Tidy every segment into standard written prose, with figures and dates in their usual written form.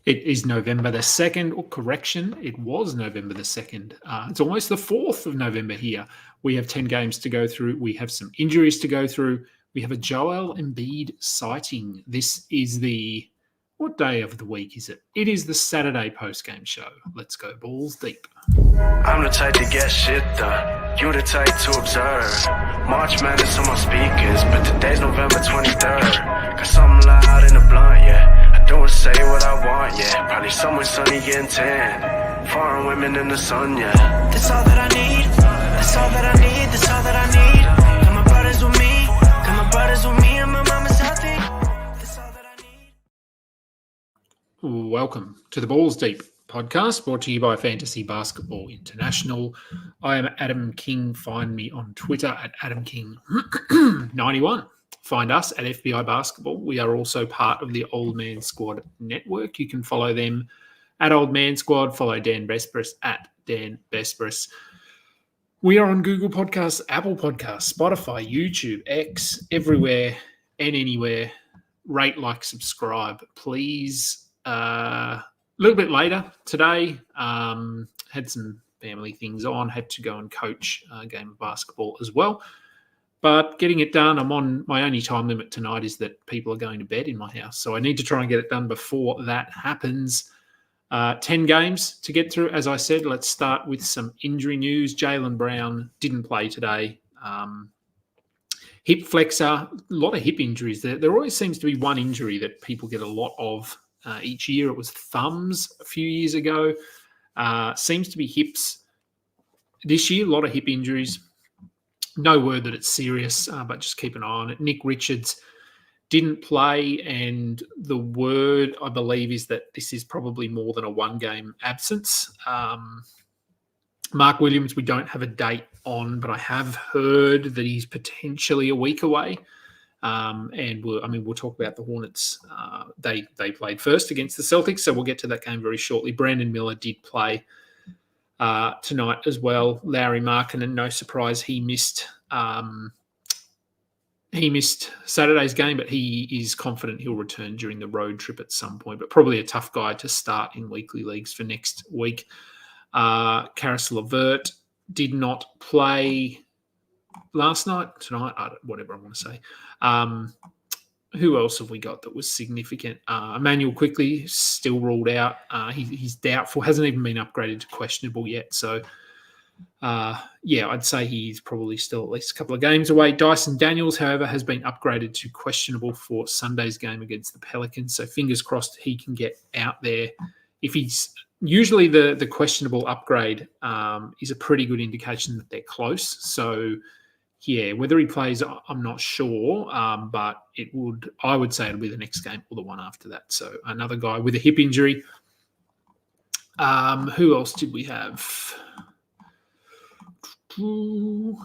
It is November the 2nd, or correction, it was November the 2nd. It's almost the 4th of November here. We have 10 games to go through. We have some injuries to go through. We have a Joel Embiid sighting. This is what day of the week is it? It is the Saturday post-game show. Let's go balls deep. I'm the type to get shit done. You the type to observe. March Madness on my speakers, but today's November 23rd. Got something loud in the blunt, yeah. Don't say what I want, yeah. Probably somewhere sunny getting tan. Foreign women in the sun, yeah. That's all that I need. That's all that I need. That's all that I need. Got my brothers with me. Got my brothers with me, and my mama's healthy. That's all that I need. Welcome to the Balls Deep podcast, brought to you by Fantasy Basketball International. I am Adam King. Find me on Twitter at AdamKing91. Find us at FBI Basketball. We are also part of the Old Man Squad network. You can follow them at Old Man Squad. Follow Dan Besbris at Dan Besbris. We are on Google Podcasts, Apple Podcasts, Spotify, YouTube, X, everywhere and anywhere. Rate, like, subscribe, please. A little bit later today, had some family things on. Had to go and coach a game of basketball as well. But getting it done, my only time limit tonight is that people are going to bed in my house. So I need to try and get it done before that happens. 10 games to get through. As I said, let's start with some injury news. Jaylen Brown didn't play today. Hip flexor, a lot of hip injuries. There always seems to be one injury that people get a lot of each year. It was thumbs a few years ago. Seems to be hips this year, a lot of hip injuries. No word that it's serious, but just keep an eye on it. Nick Richards didn't play, and the word, I believe, is that this is probably more than a one-game absence. Mark Williams, we don't have a date on, but I have heard that he's potentially a week away. And we'll talk about the Hornets. They played first against the Celtics, so we'll get to that game very shortly. Brandon Miller did play tonight as well. Lauri Markkanen, no surprise, he missed Saturday's game, but he is confident he'll return during the road trip at some point, but probably a tough guy to start in weekly leagues for next week. Karis LeVert did not play tonight, whatever I want to say. Who else have we got that was significant? Emmanuel Quickly still ruled out. He's doubtful, hasn't even been upgraded to questionable yet. So, I'd say he's probably still at least a couple of games away. Dyson Daniels, however, has been upgraded to questionable for Sunday's game against the Pelicans. So fingers crossed he can get out there. If he's usually the questionable upgrade is a pretty good indication that they're close. So, yeah, whether he plays, I'm not sure, but I would say it'll be the next game or the one after that. So another guy with a hip injury. Who else did we have?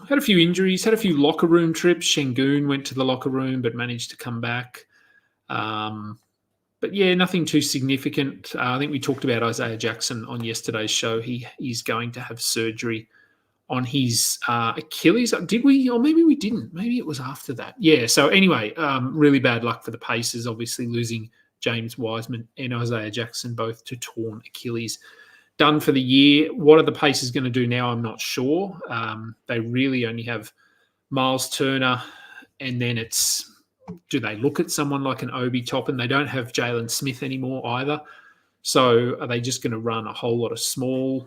Had a few injuries, had a few locker room trips. Şengün went to the locker room but managed to come back. But yeah, nothing too significant. I think we talked about Isaiah Jackson on yesterday's show. He's going to have surgery on his Achilles. Did we? Or maybe we didn't. Maybe it was after that. Yeah, so anyway, really bad luck for the Pacers, obviously losing James Wiseman and Isaiah Jackson both to torn Achilles. Done for the year. What are the Pacers going to do now? I'm not sure. They really only have Miles Turner, and then do they look at someone like an Obi Toppin? They don't have Jalen Smith anymore either. So are they just going to run a whole lot of small?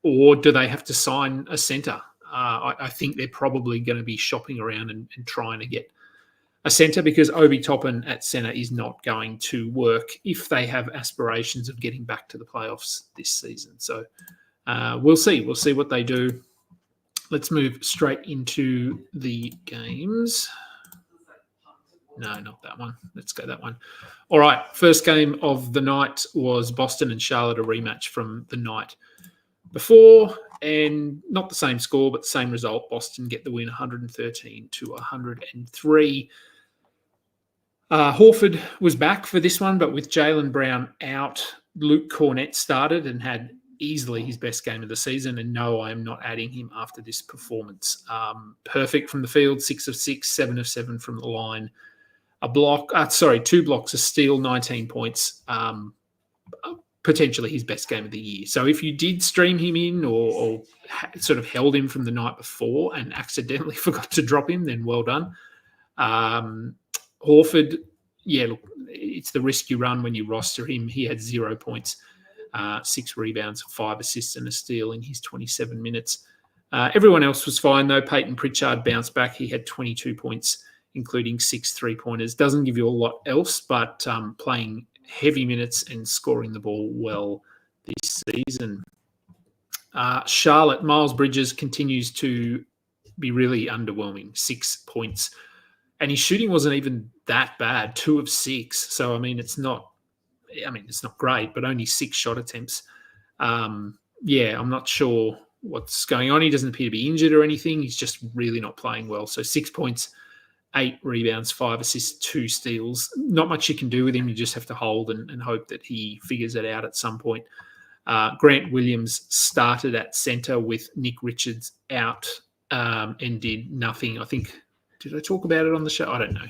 Or do they have to sign a centre? I think they're probably going to be shopping around and trying to get a centre, because Obi Toppin at centre is not going to work if they have aspirations of getting back to the playoffs this season. So we'll see. We'll see what they do. Let's move straight into the games. No, not that one. Let's go that one. All right. First game of the night was Boston and Charlotte, a rematch from the night before, and not the same score, but the same result. Boston get the win 113-103. Horford was back for this one, but with Jaylen Brown out, Luke Cornett started and had easily his best game of the season. And no, I am not adding him after this performance. Perfect from the field, 6 of 6, 7 of 7 from the line. 2 blocks, a steal, 19 points. potentially his best game of the year. So if you did stream him in or sort of held him from the night before and accidentally forgot to drop him, then well done. Horford, yeah, look, it's the risk you run when you roster him. He had 0 points, 6 rebounds, 5 assists and a steal in his 27 minutes. Everyone else was fine, though. Peyton Pritchard bounced back. He had 22 points, including 6 three-pointers. Doesn't give you a lot else, but playing heavy minutes and scoring the ball well this season. Charlotte, Miles Bridges continues to be really underwhelming, 6 points. And his shooting wasn't even that bad, 2 of 6. So, it's not great, but only 6 shot attempts. I'm not sure what's going on. He doesn't appear to be injured or anything. He's just really not playing well. So 6 points, 8 rebounds, 5 assists, 2 steals. Not much you can do with him. You just have to hold and hope that he figures it out at some point. Grant Williams started at center with Nick Richards out and did nothing. I think, did I talk about it on the show? I don't know.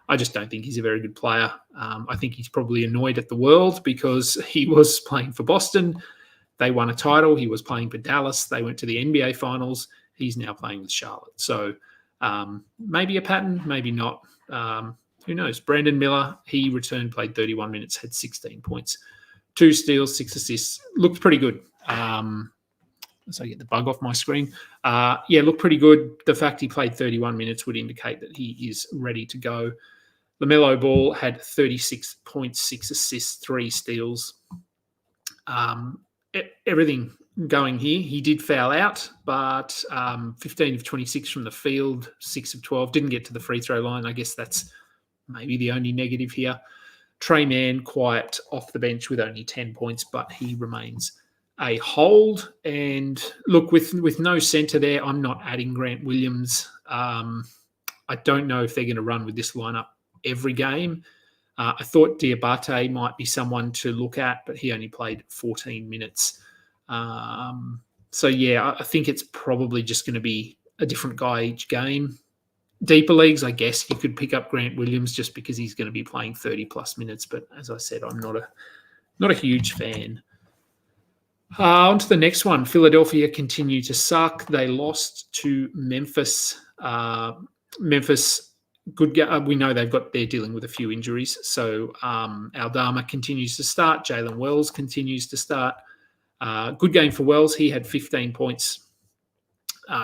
I just don't think he's a very good player. I think he's probably annoyed at the world because he was playing for Boston. They won a title. He was playing for Dallas. They went to the NBA Finals. He's now playing with Charlotte. So maybe a pattern, maybe not. Who knows? Brandon Miller, he returned, played 31 minutes, had 16 points, 2 steals, 6 assists. Looked pretty good. So I get the bug off my screen. Looked pretty good. The fact he played 31 minutes would indicate that he is ready to go. LaMelo Ball had 36 points, 6 assists, 3 steals. Everything going here. He did foul out, but 15 of 26 from the field, 6 of 12. Didn't get to the free throw line. I guess that's maybe the only negative here. Trey Mann, quiet off the bench with only 10 points, but he remains a hold. And look, with no centre there, I'm not adding Grant Williams. I don't know if they're going to run with this lineup every game. I thought Diabate might be someone to look at, but he only played 14 minutes. I think it's probably just going to be a different guy each game. Deeper leagues, I guess you could pick up Grant Williams just because he's going to be playing 30-plus minutes. But as I said, I'm not a huge fan. On to the next one. Philadelphia continue to suck. They lost to Memphis. Memphis, good. We know they're dealing with a few injuries. So Aldama continues to start. Jalen Wells continues to start. Good game for Wells. He had 15 points,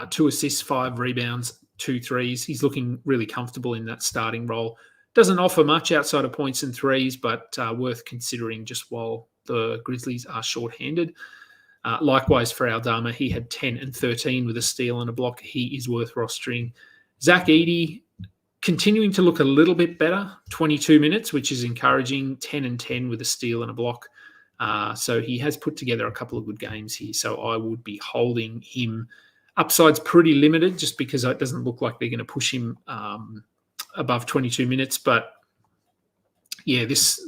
2 assists, 5 rebounds, 2 threes. He's looking really comfortable in that starting role. Doesn't offer much outside of points and threes, but worth considering just while the Grizzlies are shorthanded. Likewise for Aldama, he had 10 and 13 with a steal and a block. He is worth rostering. Zach Edey continuing to look a little bit better, 22 minutes, which is encouraging, 10 and 10 with a steal and a block. So he has put together a couple of good games here. So I would be holding him. Upside's pretty limited just because it doesn't look like they're going to push him above 22 minutes. But yeah, this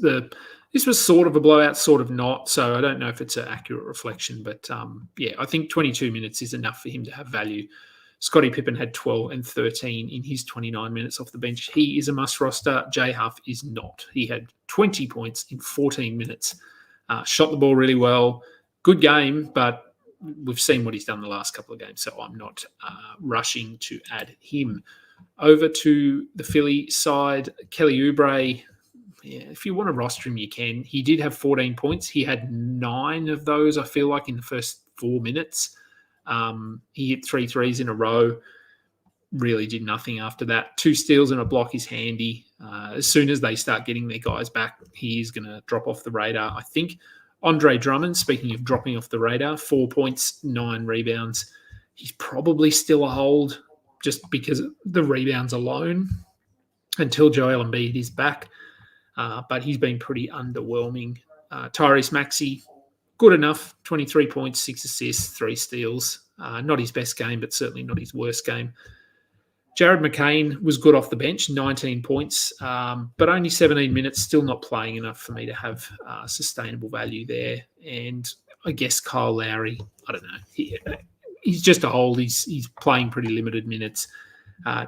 was sort of a blowout, sort of not. So I don't know if it's an accurate reflection. But I think 22 minutes is enough for him to have value. Scottie Pippen had 12 and 13 in his 29 minutes off the bench. He is a must roster. Jay Huff is not. He had 20 points in 14 minutes. Shot the ball really well. Good game, but we've seen what he's done the last couple of games, so I'm not rushing to add him. Over to the Philly side, Kelly Oubre. Yeah, if you want to roster him, you can. He did have 14 points. He had 9 of those, I feel like, in the first 4 minutes. He hit 3 threes in a row. Really did nothing after that. 2 steals and a block is handy. As soon as they start getting their guys back, he's going to drop off the radar, I think. Andre Drummond, speaking of dropping off the radar, 4 points, 9 rebounds. He's probably still a hold just because of the rebounds alone until Joel Embiid is back. But he's been pretty underwhelming. Tyrese Maxey, good enough, 23 points, 6 assists, 3 steals. Not his best game, but certainly not his worst game. Jared McCain was good off the bench, 19 points, but only 17 minutes, still not playing enough for me to have sustainable value there. And I guess Kyle Lowry, I don't know. He's just a hold. He's playing pretty limited minutes.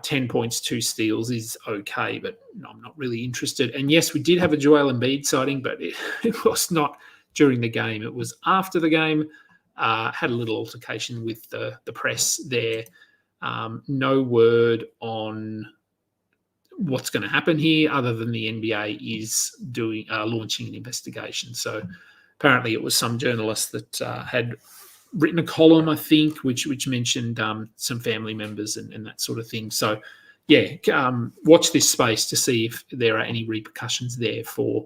10 points, 2 steals is okay, but I'm not really interested. And yes, we did have a Joel Embiid sighting, but it was not during the game. It was after the game. Had a little altercation with the press there. No word on what's going to happen here other than the NBA is launching an investigation. So apparently it was some journalist that had written a column, I think, which mentioned some family members and that sort of thing. So, yeah, watch this space to see if there are any repercussions there for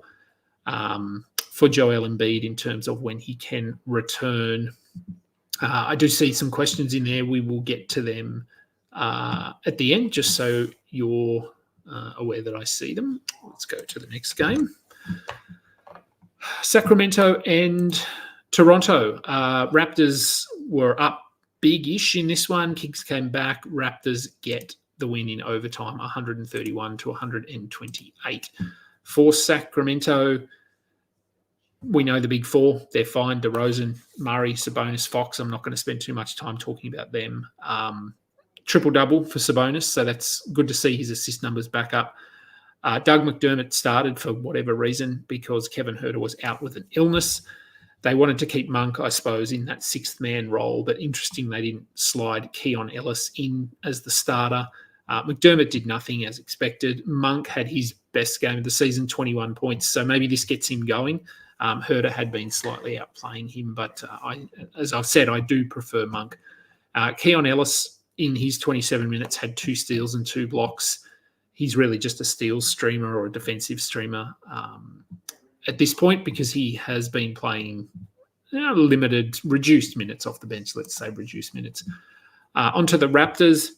Joel Embiid in terms of when he can return. I do see some questions in there. We will get to them at the end, just so you're aware that I see them. Let's go to the next game. Sacramento and Toronto. Raptors were up big-ish in this one. Kings came back. Raptors get the win in overtime, 131 to 128. For Sacramento, we know the big four. They're fine. DeRozan, Murray, Sabonis, Fox. I'm not going to spend too much time talking about them. Triple-double for Sabonis, so that's good to see his assist numbers back up. Doug McDermott started for whatever reason because Kevin Huerter was out with an illness. They wanted to keep Monk, I suppose, in that sixth-man role, but interesting they didn't slide Keon Ellis in as the starter. McDermott did nothing as expected. Monk had his best game of the season, 21 points, so maybe this gets him going. Huerter had been slightly outplaying him, but as I've said, I do prefer Monk. Keon Ellis, in his 27 minutes, had 2 steals and 2 blocks. He's really just a steals streamer or a defensive streamer at this point because he has been playing limited, reduced minutes off the bench, let's say reduced minutes. Onto the Raptors.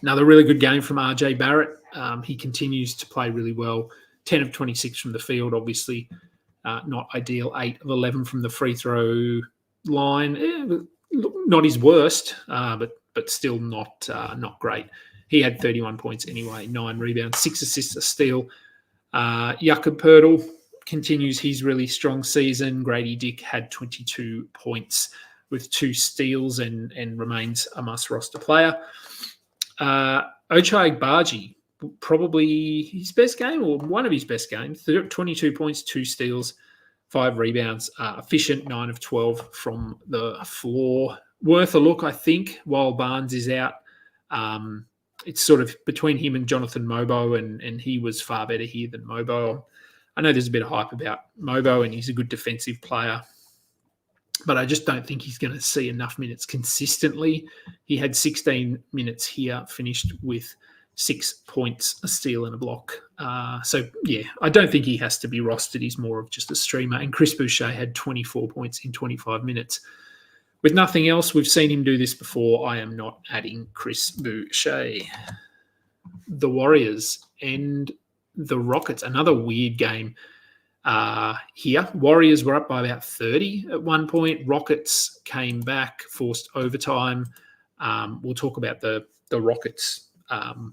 Another really good game from RJ Barrett. He continues to play really well. 10 of 26 from the field, obviously. Not ideal. 8 of 11 from the free throw line. Not his worst, but still not great. He had 31 points anyway, 9 rebounds, 6 assists, a steal. Jakob Poeltl continues his really strong season. Grady Dick had 22 points with 2 steals and remains a must-roster player. Ochai Agbaji, probably his best game or one of his best games, 22 points, 2 steals, 5 rebounds, efficient, 9 of 12 from the floor. Worth a look, I think, while Barnes is out. It's sort of between him and Jonathan Mobo, and he was far better here than Mobo. I know there's a bit of hype about Mobo, and he's a good defensive player, but I just don't think he's going to see enough minutes consistently. He had 16 minutes here, finished with 6 points, a steal and a block. So, yeah, I don't think he has to be rostered. He's more of just a streamer. And Chris Boucher had 24 points in 25 minutes. With nothing else, we've seen him do this before. I am not adding Chris Boucher. The Warriors and the Rockets, another weird game here. Warriors were up by about 30 at one point. Rockets came back, forced overtime. We'll talk about the Rockets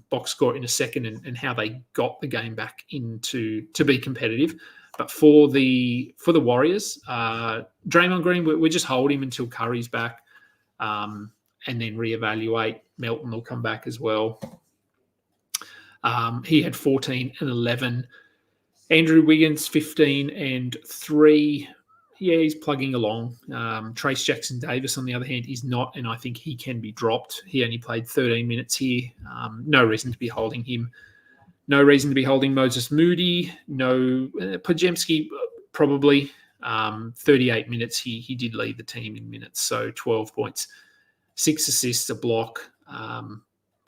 box score in a second and how they got the game back to be competitive. But for the Warriors, Draymond Green, we just hold him until Curry's back and then reevaluate. Melton will come back as well. He had 14 and 11. Andrew Wiggins, 15 and 3. Yeah, he's plugging along. Trace Jackson-Davis, on the other hand, is not, and I think he can be dropped. He only played 13 minutes here. No reason to be holding him. No reason to be holding Moses Moody. No, Podziemski probably. 38 minutes. He did lead the team in minutes, so 12 points, 6 assists, a block.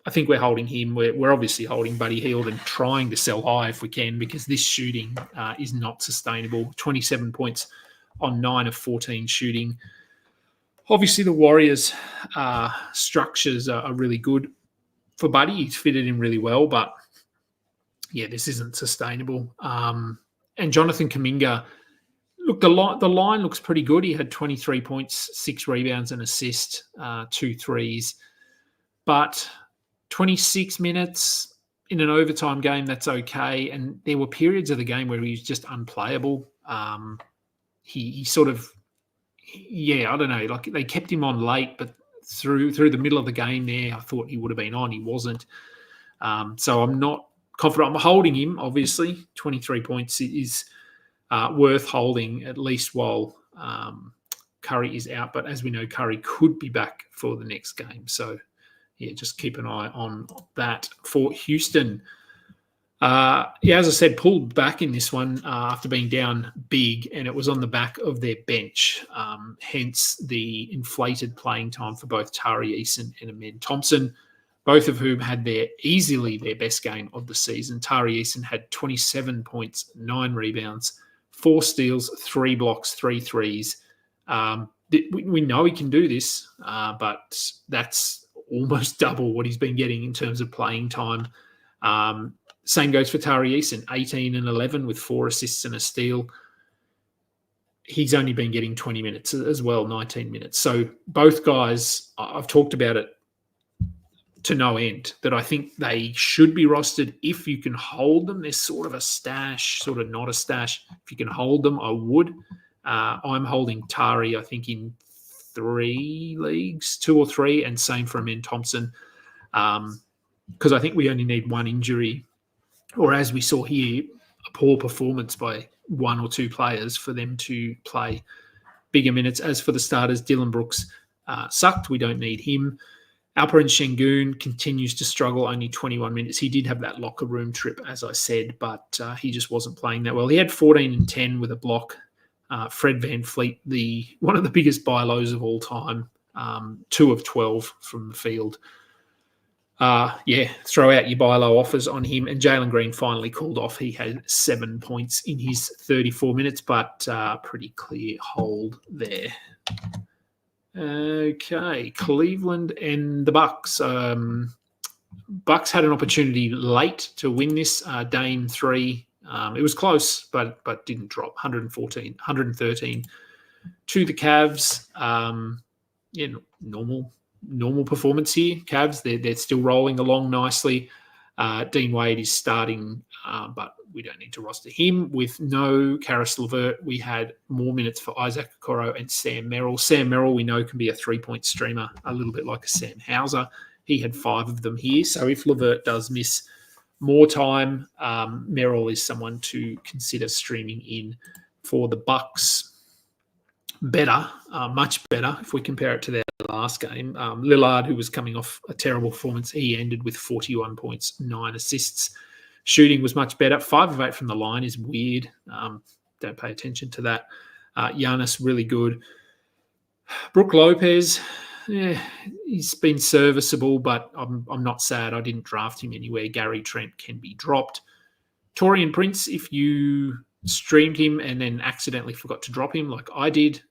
I think we're holding him. We're obviously holding Buddy Hield and trying to sell high if we can because this shooting is not sustainable. 27 points on 9 of 14 shooting. Obviously, the Warriors' structures are really good for Buddy. He's fitted in really well, but yeah, this isn't sustainable. And Jonathan Kuminga, look, the line looks pretty good. He had 23 points, 6 rebounds, and assist, 2 threes. But 26 minutes in an overtime game, that's okay. And there were periods of the game where he was just unplayable. He sort of, I don't know, like they kept him on late, but through the middle of the game there. I thought he would have been on. He wasn't. So I'm not confident. I'm holding him, obviously. 23 points is worth holding at least while Curry is out. But as we know, Curry could be back for the next game. So, yeah, just keep an eye on that for Houston. As I said, pulled back in this one after being down big, and it was on the back of their bench. Hence the inflated playing time for both Tari Eason and Amen Thompson, both of whom had easily their best game of the season. Tari Eason had 27 points, 9 rebounds, 4 steals, 3 blocks, 3 threes. We know he can do this, but that's almost double what he's been getting in terms of playing time. Same goes for Tari Eason, 18 and 11 with 4 assists and a steal. He's only been getting 20 minutes as well, 19 minutes. So both guys, I've talked about it to no end, that I think they should be rostered if you can hold them. They're sort of a stash, sort of not a stash. If you can hold them, I would. I'm holding Tari, I think, in 3 leagues, 2 or 3, and same for Amen Thompson, because I think we only need 1 injury, or as we saw here, a poor performance by 1 or 2 players for them to play bigger minutes. As for the starters, Dylan Brooks sucked. We don't need him. Alperen Şengün continues to struggle, only 21 minutes. He did have that locker room trip, as I said, but he just wasn't playing that well. He had 14 and 10 with a block. Fred VanVleet, one of the biggest buy lows of all time, 2 of 12 from the field. Throw out your buy low offers on him. And Jalen Green finally cooled off. He had 7 points in his 34 minutes, but pretty clear hold there. Okay, Cleveland and the Bucks. Bucks had an opportunity late to win this. Dame 3. It was close, but didn't drop. 113 to the Cavs. Normal performance here. Cavs, they're still rolling along nicely. Dean Wade is starting, but we don't need to roster him. With no Karis LeVert, we had more minutes for Isaac Okoro and Sam Merrill. Sam Merrill, we know, can be a 3-point streamer, a little bit like a Sam Hauser. He had 5 of them here. So if LeVert does miss more time, Merrill is someone to consider streaming in for the Bucks. Better, much better, if we compare it to their last game. Lillard, who was coming off a terrible performance, he ended with 41 points, 9 assists. Shooting was much better. 5 of 8 from the line is weird. Don't pay attention to that. Giannis, really good. Brook Lopez, he's been serviceable, but I'm not sad. I didn't draft him anywhere. Gary Trent can be dropped. Taurean Prince, if you streamed him and then accidentally forgot to drop him like I did,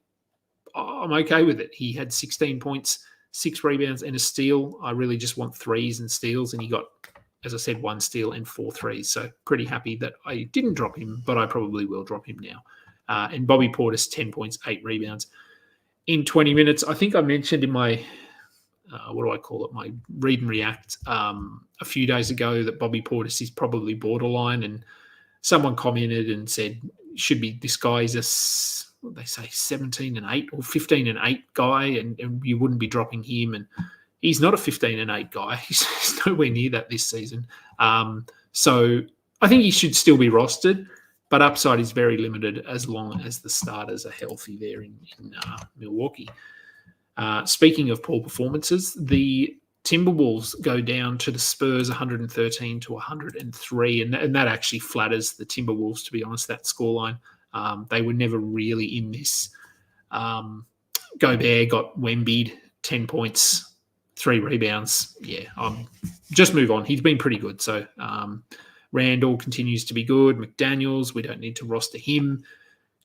I'm okay with it. He had 16 points, 6 rebounds, and a steal. I really just want threes and steals, and he got, as I said, 1 steal and 4 threes. So pretty happy that I didn't drop him, but I probably will drop him now. And Bobby Portis, 10 points, 8 rebounds in 20 minutes. I think I mentioned in my, my read and react a few days ago that Bobby Portis is probably borderline, and someone commented and said, this guy is a, what they say, 17 and 8 or 15 and 8 guy, and you wouldn't be dropping him. And he's not a 15 and 8 guy. He's nowhere near that this season. So I think he should still be rostered, but upside is very limited as long as the starters are healthy there in Milwaukee. Speaking of poor performances, the Timberwolves go down to the Spurs 113 to 103, and that actually flatters the Timberwolves, to be honest, that scoreline. They were never really in this. Gobert got Embiid, 10 points, 3 rebounds. Just move on. He's been pretty good. So Randall continues to be good. McDaniels, we don't need to roster him.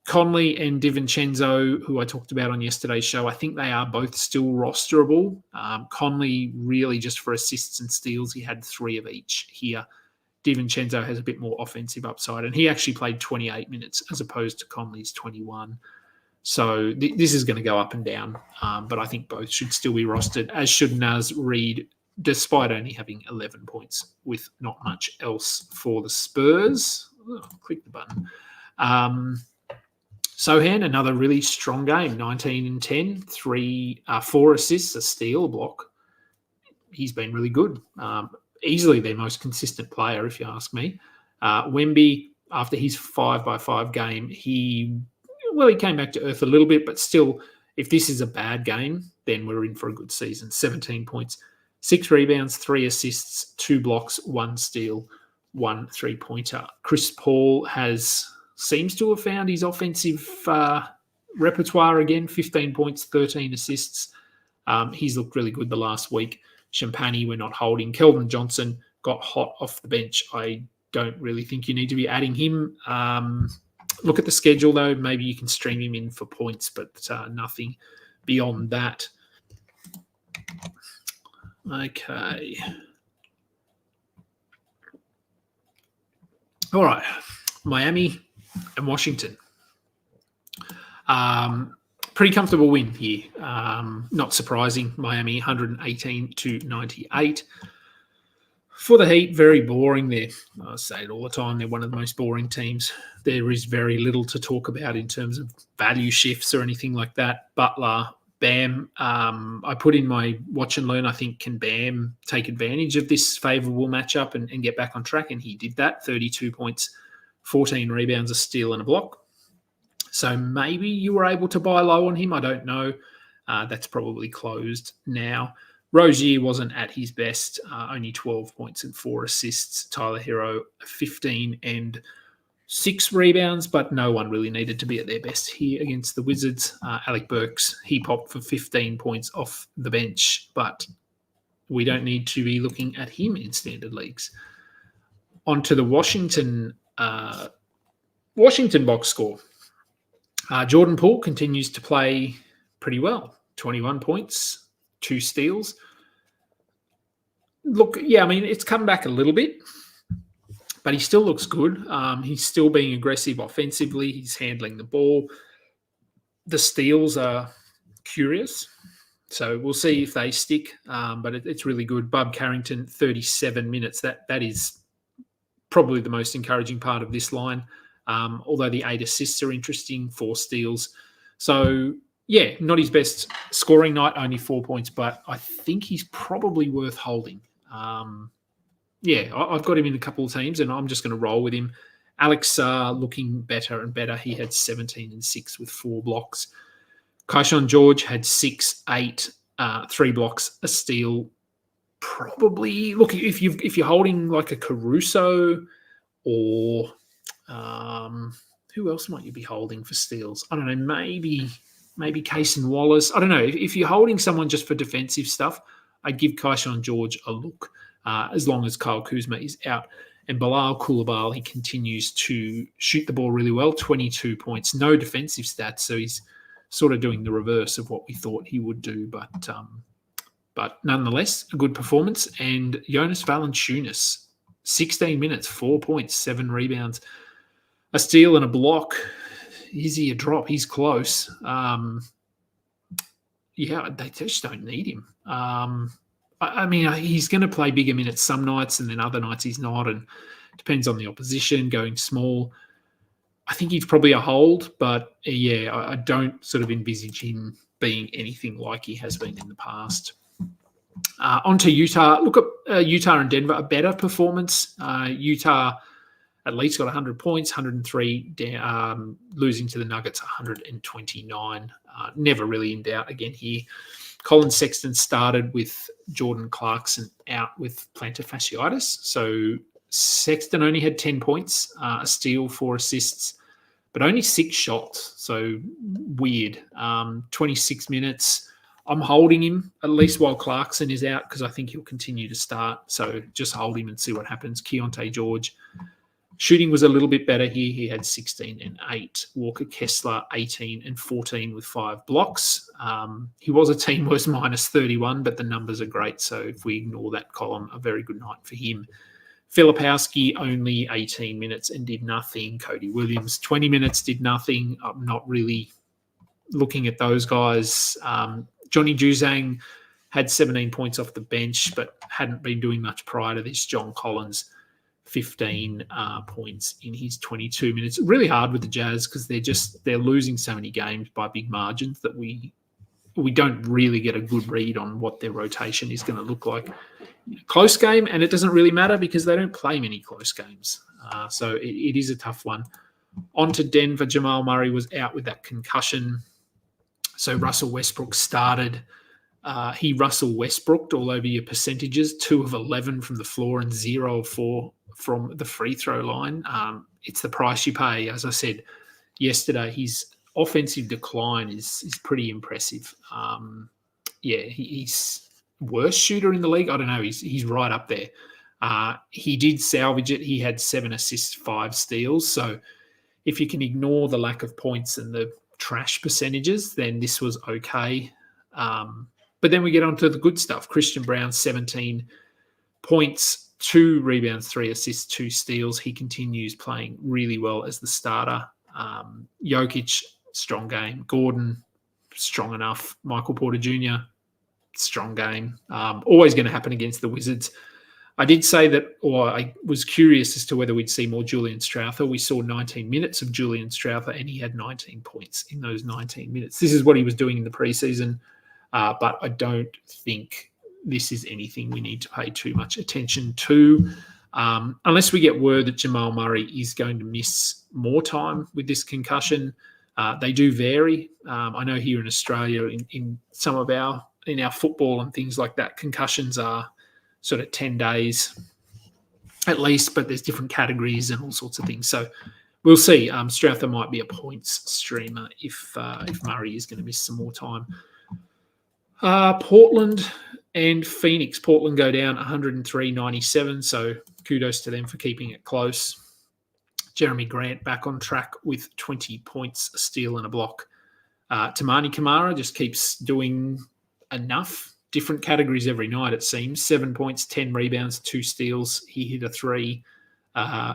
Conley and DiVincenzo, who I talked about on yesterday's show, I think they are both still rosterable. Conley really just for assists and steals. He had 3 of each here. DiVincenzo has a bit more offensive upside, and he actually played 28 minutes as opposed to Conley's 21. So this is going to go up and down, but I think both should still be rostered, as should Naz Reid, despite only having 11 points with not much else for the Spurs. Click the button. Sohan, another really strong game, 19 and 10, 4 assists, a steal, a block. He's been really good. Easily their most consistent player, if you ask me. Wemby, after his 5x5 game, he came back to earth a little bit, but still, if this is a bad game, then we're in for a good season. 17 points, 6 rebounds, 3 assists, 2 blocks, 1 steal, 1 3-pointer. Chris Paul seems to have found his offensive repertoire again, 15 points, 13 assists. He's looked really good the last week. Champagny, we're not holding. Keldon Johnson got hot off the bench. I don't really think you need to be adding him. Look at the schedule, though. Maybe you can stream him in for points, but nothing beyond that. Okay. All right. Miami and Washington. Pretty comfortable win here. Not surprising. Miami 118-98. For the Heat, very boring. I say it all the time, they're one of the most boring teams. There is very little to talk about in terms of value shifts or anything like that. Butler, Bam, I put in my watch and learn. I think, can Bam take advantage of this favourable matchup and get back on track? And he did that. 32 points, 14 rebounds, a steal and a block. So maybe you were able to buy low on him. I don't know. That's probably closed now. Rozier wasn't at his best, only 12 points and 4 assists. Tyler Hero, 15 and 6 rebounds, but no one really needed to be at their best here against the Wizards. Alec Burks, he popped for 15 points off the bench, but we don't need to be looking at him in standard leagues. On to the Washington box score. Jordan Poole continues to play pretty well. 21 points, 2 steals. Look, yeah, I mean, it's come back a little bit, but he still looks good. He's still being aggressive offensively. He's handling the ball. The steals are curious, so we'll see if they stick, but it's really good. Bub Carrington, 37 minutes. That is probably the most encouraging part of this line, although the 8 assists are interesting, 4 steals. So, yeah, not his best scoring night, only 4 points, but I think he's probably worth holding. I've got him in a couple of teams, and I'm just going to roll with him. Alex looking better and better. He had 17 and 6 with 4 blocks. Kaishan George had 6, 8, 3 blocks, a steal. Probably, look, if you're holding like a Caruso or who else might you be holding for steals? I don't know, maybe Kaysen Wallace. I don't know. If you're holding someone just for defensive stuff, I'd give Kaishan George a look as long as Kyle Kuzma is out. And Bilal Coulibaly, he continues to shoot the ball really well, 22 points, no defensive stats, so he's sort of doing the reverse of what we thought he would do. But nonetheless, a good performance. And Jonas Valanciunas, 16 minutes, 4 points, 7 rebounds, a steal and a block. Is he a drop? He's close. They just don't need him. I mean, he's going to play bigger minutes some nights, and then other nights he's not, and depends on the opposition, going small. I think he's probably a hold, but I don't sort of envisage him being anything like he has been in the past. On to Utah. Look at Utah and Denver, a better performance. Utah at least got 100 points, 103, losing to the Nuggets 129. Never really in doubt again here. Colin Sexton started with Jordan Clarkson out with plantar fasciitis. So Sexton only had 10 points, a steal, 4 assists, but only 6 shots. So weird. 26 minutes. I'm holding him at least while Clarkson is out because I think he'll continue to start. So just hold him and see what happens. Keontae George. Shooting was a little bit better here. He had 16 and 8. Walker Kessler, 18 and 14 with 5 blocks. He was a team worst minus 31, but the numbers are great. So if we ignore that column, a very good night for him. Filipowski, only 18 minutes and did nothing. Cody Williams, 20 minutes, did nothing. I'm not really looking at those guys. Johnny Juzang had 17 points off the bench, but hadn't been doing much prior to this. John Collins, 15 points in his 22 minutes. Really hard with the Jazz because they're losing so many games by big margins that we don't really get a good read on what their rotation is going to look like. Close game, and it doesn't really matter because they don't play many close games. So it is a tough one. On to Denver. Jamal Murray was out with that concussion. So Russell Westbrook started. He Russell Westbrooked all over your percentages, 2 of 11 from the floor and 0 of 4 from the free throw line. It's the price you pay. As I said yesterday, his offensive decline is pretty impressive. He's worst shooter in the league. I don't know. He's right up there. He did salvage it. He had 7 assists, 5 steals. So if you can ignore the lack of points and the trash percentages, then this was okay. But then we get on to the good stuff. Christian Brown, 17 points, 2 rebounds, 3 assists, 2 steals. He continues playing really well as the starter. Jokic, strong game. Gordon, strong enough. Michael Porter Jr., strong game. Always going to happen against the Wizards. I did say that, or I was curious as to whether we'd see more Julian Stroufer. We saw 19 minutes of Julian Stroufer, and he had 19 points in those 19 minutes. This is what he was doing in the preseason, but I don't think this is anything we need to pay too much attention to, unless we get word that Jamal Murray is going to miss more time with this concussion. They do vary. I know here in Australia, in some of our football and things like that, concussions are sort of 10 days at least, but there's different categories and all sorts of things. So we'll see. Stroufer might be a points streamer if Murray is going to miss some more time. Portland and Phoenix. Portland go down 103-97, so kudos to them for keeping it close. Jeremy Grant back on track with 20 points, a steal and a block. Tamani Kamara just keeps doing enough. Different categories every night, it seems. 7 points, 10 rebounds, 2 steals. He hit a 3.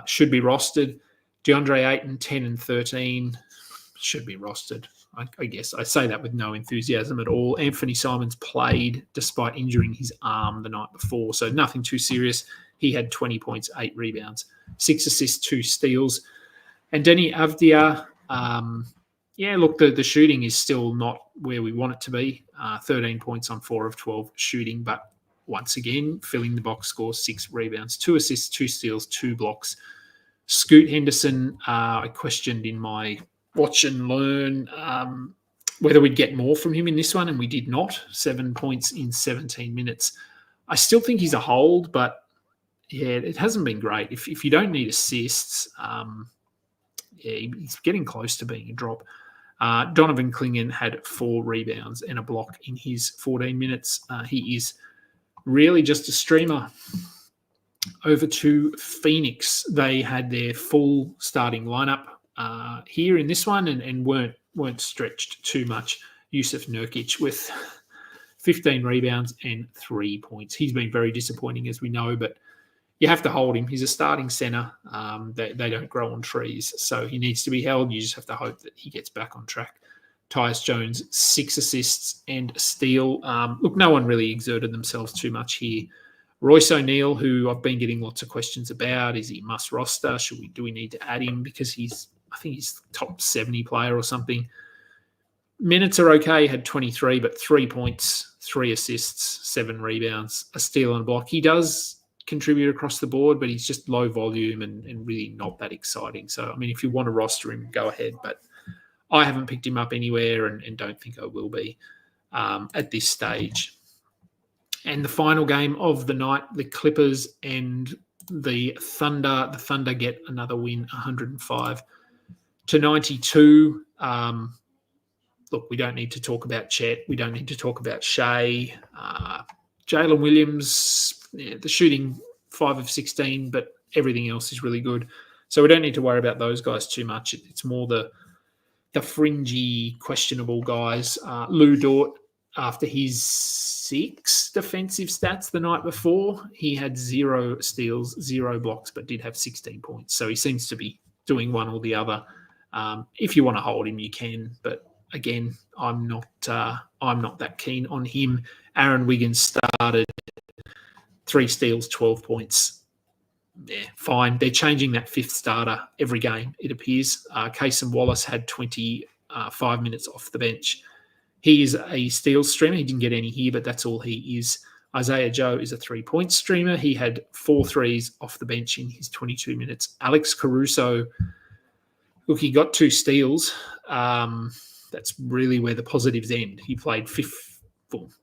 Should be rostered. DeAndre Ayton, 10 and 13. Should be rostered. I guess I say that with no enthusiasm at all. Anthony Simons played despite injuring his arm the night before, so nothing too serious. He had 20 points, 8 rebounds, 6 assists, 2 steals. And Denny Avdia, the shooting is still not where we want it to be. 13 points on 4 of 12 shooting, but once again, filling the box score, 6 rebounds, 2 assists, 2 steals, 2 blocks. Scoot Henderson, I questioned in my watch and learn whether we'd get more from him in this one, and we did not. 7 points in 17 minutes. I still think he's a hold, but it hasn't been great. If you don't need assists, he's getting close to being a drop. Donovan Clingan had 4 rebounds and a block in his 14 minutes. He is really just a streamer. Over to Phoenix. They had their full starting lineup here in this one and weren't stretched too much. Yusuf Nurkic with 15 rebounds and 3 points. He's been very disappointing, as we know, but you have to hold him. He's a starting center. They don't grow on trees, so he needs to be held. You just have to hope that he gets back on track. Tyus Jones, 6 assists and a steal. No one really exerted themselves too much here. Royce O'Neal, who I've been getting lots of questions about, is he must roster? Do we need to add him because I think he's top 70 player or something. Minutes are okay. Had 23, but 3 points, 3 assists, 7 rebounds, a steal and a block. He does contribute across the board, but he's just low volume and really not that exciting. So, if you want to roster him, go ahead. But I haven't picked him up anywhere and don't think I will be at this stage. And the final game of the night, the Clippers and the Thunder. The Thunder get another win, 105-92. We don't need to talk about Chet. We don't need to talk about Shea. Jalen Williams, the shooting 5 of 16, but everything else is really good. So we don't need to worry about those guys too much. It's more the fringy, questionable guys. Lou Dort, after his 6 defensive stats the night before, he had 0 steals, 0 blocks, but did have 16 points. So he seems to be doing one or the other. If you want to hold him, you can. But again, I'm not that keen on him. Aaron Wiggins started 3 steals, 12 points. yeah, fine. They're changing that fifth starter every game, it appears. Cason Wallace had 25 minutes off the bench. He is a steals streamer. He didn't get any here, but that's all he is. Isaiah Joe is a 3-point streamer. He had 4 threes off the bench in his 22 minutes. Alex Caruso, look, he got 2 steals. That's really where the positives end. He played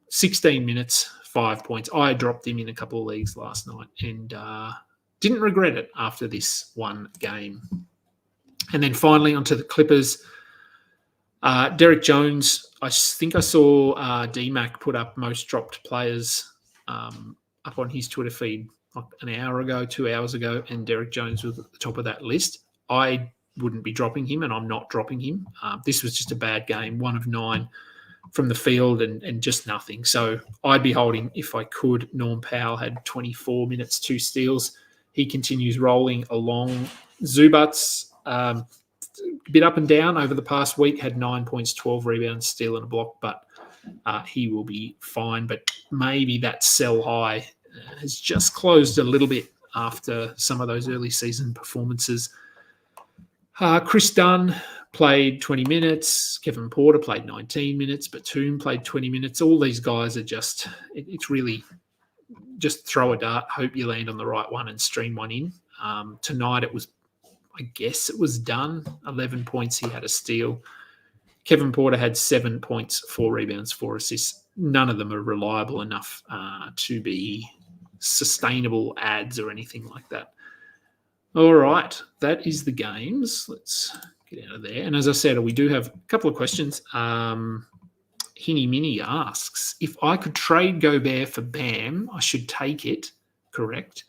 16 minutes, 5 points. I dropped him in a couple of leagues last night and didn't regret it after this one game. And then finally onto the Clippers. Derek Jones, I think I saw DMAC put up most dropped players up on his Twitter feed like an hour ago, 2 hours ago, and Derek Jones was at the top of that list. I wouldn't be dropping him, and I'm not dropping him. This was just a bad game, 1 of 9 from the field and just nothing. So I'd be holding if I could. Norm Powell had 24 minutes, 2 steals. He continues rolling along. Zubats, a bit up and down over the past week, had 9 points, 12 rebounds, steal and a block, but he will be fine. But maybe that sell high has just closed a little bit after some of those early season performances. Chris Dunn played 20 minutes. Kevin Porter played 19 minutes. Batum played 20 minutes. All these guys are just, it's really just throw a dart, hope you land on the right one and stream one in. Tonight it was, I guess it was Dunn, 11 points. He had a steal. Kevin Porter had 7 points, 4 rebounds, 4 assists. None of them are reliable enough to be sustainable ads or anything like that. All right, that is the games. Let's get out of there. And as I said, we do have a couple of questions. Hinny Minnie asks, if I could trade Gobert for Bam, I should take it, correct?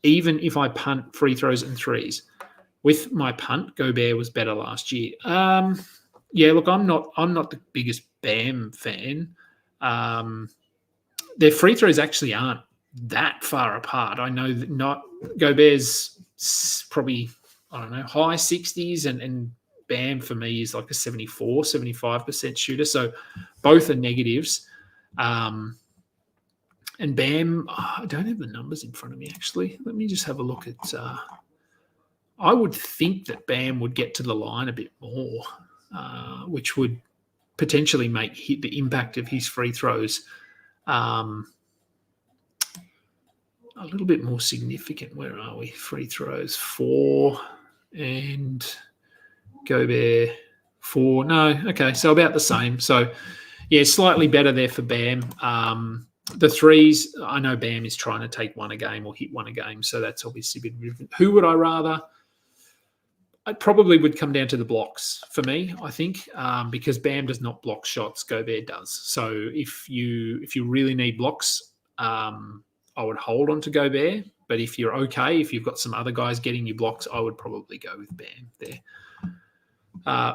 Even if I punt free throws and threes. With my punt, Gobert was better last year. Yeah, look, I'm not the biggest Bam fan. Their free throws actually aren't that far apart. I know that not Gobert's probably, I don't know, high 60s and Bam for me is like a 74, 75% shooter. So both are negatives. And Bam, I don't have the numbers in front of me actually. Let me just have a look at, I would think that Bam would get to the line a bit more, which would potentially make the impact of his free throws a little bit more significant. Where are we? Free throws 4 and Gobert 4. No, okay, so about the same. So, yeah, slightly better there for Bam. The threes, I know Bam is trying to take one a game or hit one a game, so that's obviously a bit different. Who would I rather? It probably would come down to the blocks for me, I think, because Bam does not block shots, Gobert does. So if you really need blocks, I would hold on to Gobert. But if you're okay, if you've got some other guys getting you blocks, I would probably go with Bam there.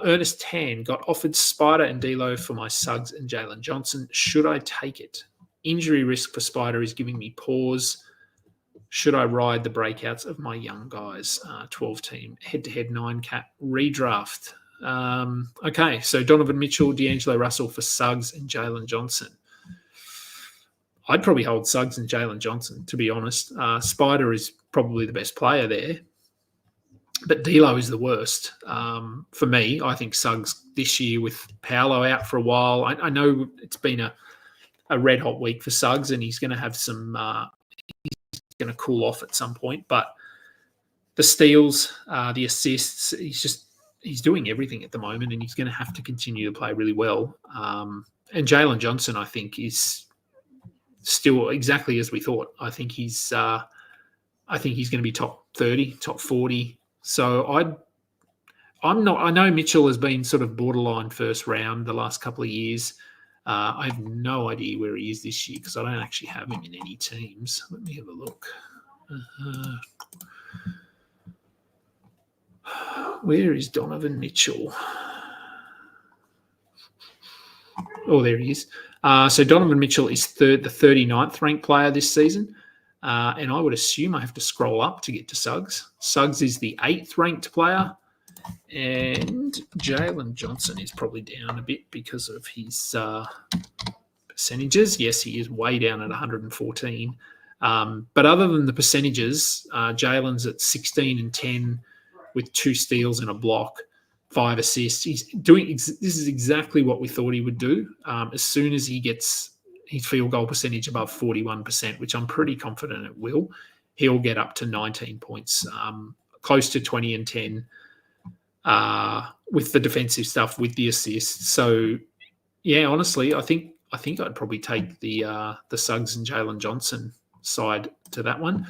Ernest Tan got offered Spider and D'Lo for my Suggs and Jalen Johnson. Should I take it? Injury risk for Spider is giving me pause. Should I ride the breakouts of my young guys? 12-team head-to-head 9-cap redraft. Okay, so Donovan Mitchell, D'Angelo Russell for Suggs and Jalen Johnson. I'd probably hold Suggs and Jalen Johnson, to be honest. Spider is probably the best player there, but D'Lo is the worst. For me, I think Suggs this year with Paolo out for a while. I know it's been a red-hot week for Suggs, and he's going to have some he's going to cool off at some point. But the steals, the assists, he's doing everything at the moment, and he's going to have to continue to play really well. And Jalen Johnson, I think, is still exactly as we thought. I think he's going to be top 30, top 40. So I'm not. I know Mitchell has been sort of borderline first round the last couple of years. I have no idea where he is this year because I don't actually have him in any teams. Let me have a look. Where is Donovan Mitchell? Oh, there he is. So Donovan Mitchell is the 39th ranked player this season. And I would assume I have to scroll up to get to Suggs. Suggs is the 8th ranked player. And Jalen Johnson is probably down a bit because of his percentages. Yes, he is way down at 114. But other than the percentages, Jalen's at 16 and 10 with 2 steals and a block, 5 assists. He's doing this is exactly what we thought he would do. As soon as he gets his field goal percentage above 41%, which I'm pretty confident it will, he'll get up to 19 points, close to 20 and 10 with the defensive stuff, with the assists. So, yeah, honestly, I think I'd probably take the Suggs and Jalen Johnson side to that one.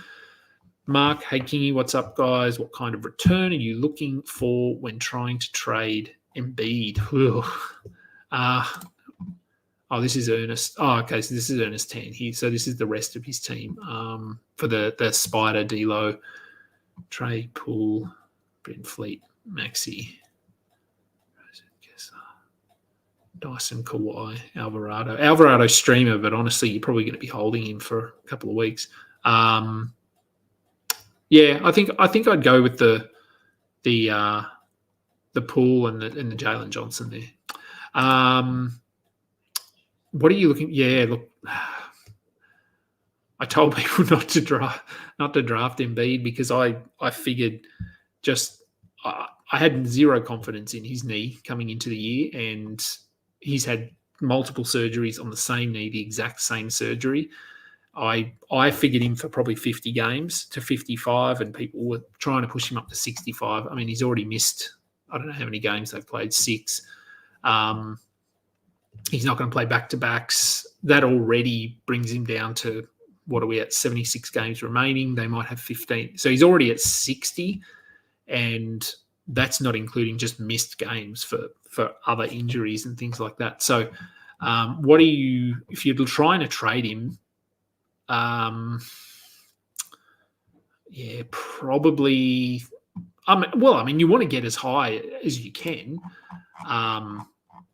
Mark, hey Kingy, what's up, guys? What kind of return are you looking for when trying to trade Embiid? This is Ernest. Oh, okay, so this is Ernest 10. So this is the rest of his team for the Spider, D'Lo, Trey, Poole, Brent Fleet, Maxi, Dyson, Kawhi, Alvarado. Alvarado's streamer, but honestly, you're probably going to be holding him for a couple of weeks. Yeah, I think I'd go with the Poole and the Jalen Johnson there. What are you looking? Yeah, look, I told people not to draft Embiid because I figured I had zero confidence in his knee coming into the year, and he's had multiple surgeries on the same knee, the exact same surgery. I figured him for probably 50 games to 55, and people were trying to push him up to 65. I mean, he's already missed, I don't know how many games they've played, 6. He's not going to play back-to-backs. That already brings him down to, what are we at, 76 games remaining. They might have 15. So he's already at 60, and that's not including just missed games for other injuries and things like that. So if you're trying to trade him, probably. You want to get as high as you can,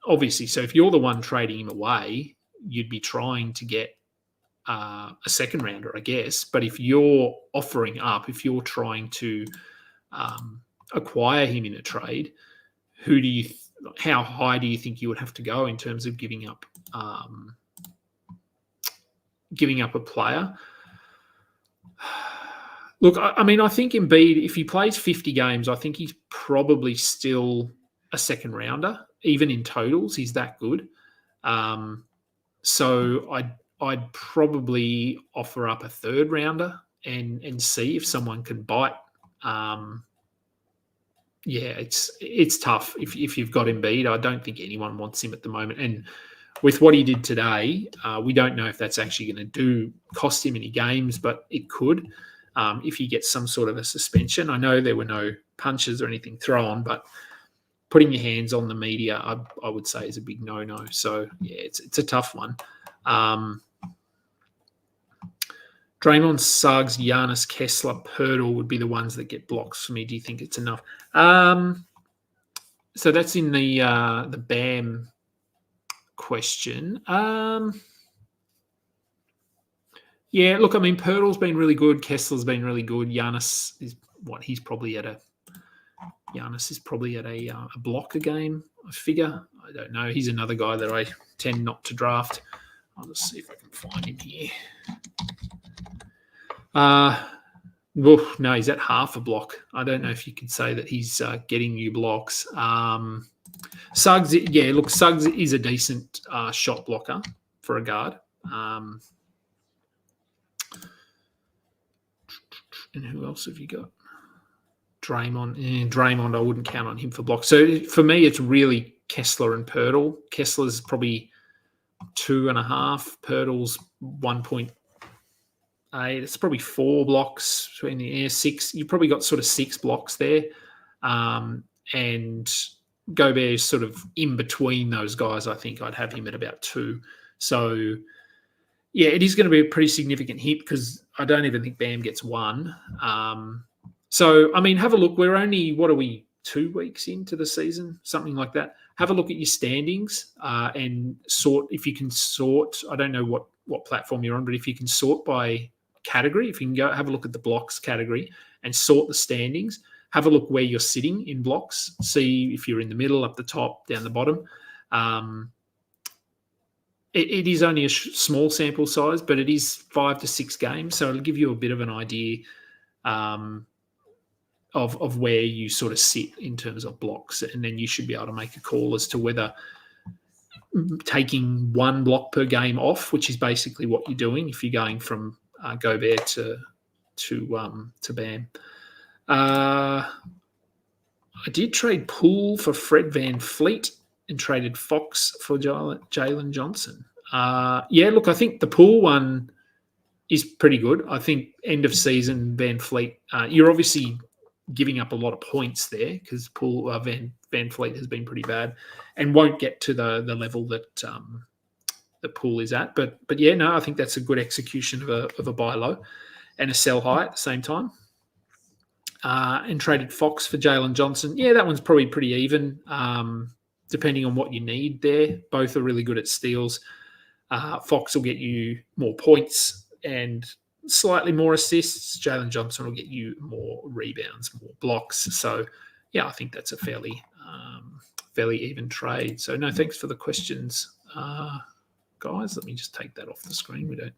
obviously. So if you're the one trading him away, you'd be trying to get a second rounder, I guess. But if you're offering up, if you're trying to acquire him in a trade, how high do you think you would have to go in terms of giving up a player? Look, I think Embiid, if he plays 50 games, I think he's probably still a second rounder, even in totals. He's that good. So I'd probably offer up a third rounder and see if someone can bite. It's tough if you've got Embiid. I don't think anyone wants him at the moment. And with what he did today, we don't know if that's actually going to cost him any games, but it could if he gets some sort of a suspension. I know there were no punches or anything thrown, but putting your hands on the media, I would say, is a big no-no. So, yeah, it's a tough one. Draymond, Suggs, Giannis, Kessler, Pirtle would be the ones that get blocks for me. Do you think it's enough? So that's in the BAM question. Look, Pirtle's been really good. Kessler's been really good. Giannis is Giannis is probably at a block a game, I figure. I don't know. He's another guy that I tend not to draft. I'll just see if I can find him here. No, he's at half a block. I don't know if you can say that he's getting new blocks. Suggs, Suggs is a decent shot blocker for a guard. And who else have you got? Draymond, I wouldn't count on him for blocks. So for me, it's really Kessler and Pirtle. Kessler's probably 2.5. Pirtle's 1.8. It's probably 4 blocks between the air, 6. You've probably got sort of 6 blocks there. And Gobert's sort of in between those guys. I think I'd have him at about 2. So, yeah, it is going to be a pretty significant hit because I don't even think Bam gets 1. So, have a look. We're only, 2 weeks into the season? Something like that. Have a look at your standings and sort, if you can sort, I don't know what platform you're on, but if you can sort by category, if you can go have a look at the blocks category and sort the standings, have a look where you're sitting in blocks, see if you're in the middle, up the top, down the bottom. it is only a small sample size, but it is 5 to 6 games, so it'll give you a bit of an idea of where you sort of sit in terms of blocks, and then you should be able to make a call as to whether taking one block per game off, which is basically what you're doing if you're going from Gobert to Bam. I did trade Poole for Fred Van Fleet and traded Fox for Jalen Johnson. Look, I think the Poole one is pretty good. I think end of season Van Fleet, you're obviously giving up a lot of points there because Van Fleet has been pretty bad and won't get to the level that the Poole is at. But yeah, no, I think that's a good execution of a buy low and a sell high at the same time. And traded Fox for Jalen Johnson. Yeah, that one's probably pretty even, depending on what you need there. Both are really good at steals. Fox will get you more points and slightly more assists. Jalen Johnson will get you more rebounds, more blocks. So, yeah, I think that's a fairly even trade. So, no, thanks for the questions, guys. Let me just take that off the screen. We don't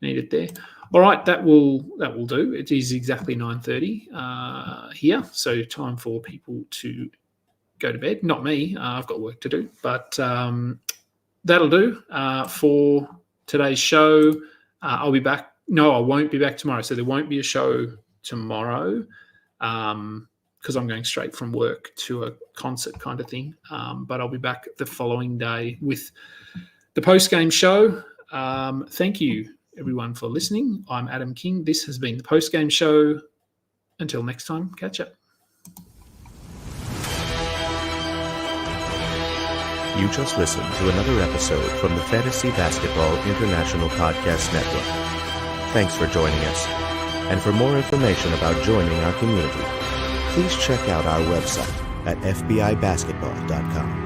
need it there. All right, that will do. It is exactly 9:30 here, so time for people to go to bed. Not me. I've got work to do, but that'll do for today's show. I'll be back. No, I won't be back tomorrow. So there won't be a show tomorrow because I'm going straight from work to a concert kind of thing. But I'll be back the following day with the post-game show. Thank you, everyone, for listening. I'm Adam King. This has been the post-game show. Until next time, catch up. You just listened to another episode from the Fantasy Basketball International Podcast Network. Thanks for joining us. And for more information about joining our community, please check out our website at fbibasketball.com.